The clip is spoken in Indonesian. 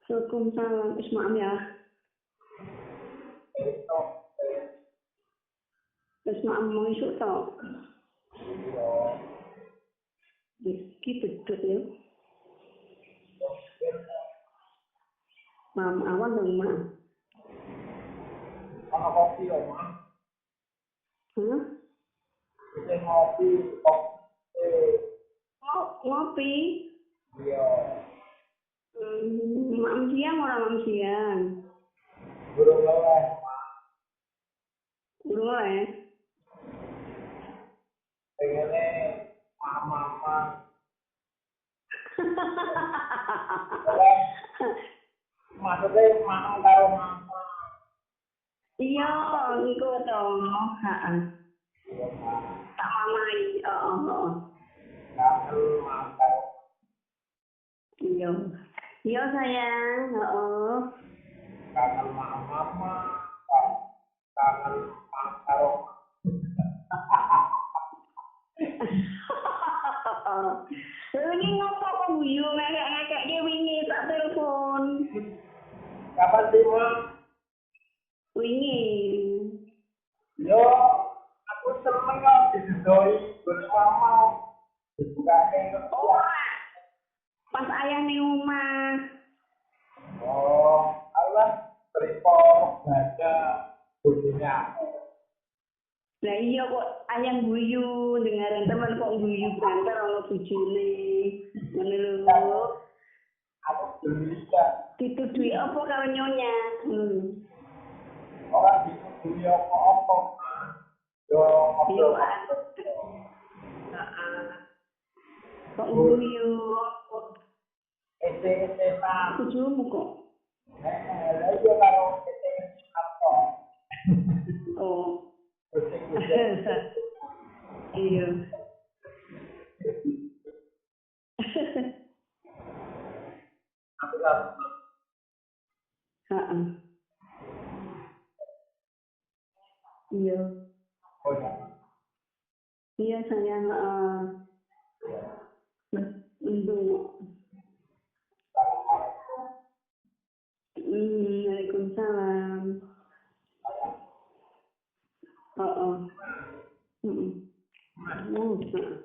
Waalaikumsalam. Maaf ya. Maaf mau isuk tok. Iki beduk ya. Mam awan dong, Mam. Ono kopi yo, Mas. Hah? Kita ngopi, kopi. Ngopi? Iya. Mam siang orang mam siang. Burung leleh, Mas. Burung leleh. Pengennya mama. Maksudnya mam karo mama. Iya, engko to. Heeh. Tak mamai. Heeh. Kangen mam karo. Iya. Iya sayang, heeh. Kangen mama. Kangen mam karo. Wingi ngopo kok guyu ngekek ki wingi tak telepon. Kapan sih, Mas? Wingi. Yo, aku seneng kok disedoi golek mama. Dibukane Oh, pas ayah ning omah. Oh, Allah terima baca bukunya. Lah iya kok ayah guyu, dengaran teman kok guyu banter ono bojone. Ngono lho. Aku beli ya. Ditudui apa karo nyonya? Orang dituduhi apa-apa. Yo, Yo ngobrol-ngobrol. kok guyu? Ece-ecetan. Bojomu kok. Lah iya karo ece-ecetan kok. Oh. Kucing-kucing. Iya. Aku karo. Heeh. Iya. Oh ya. Iya sayang. Untuk. Waalaikumsalam. Oh. Oh.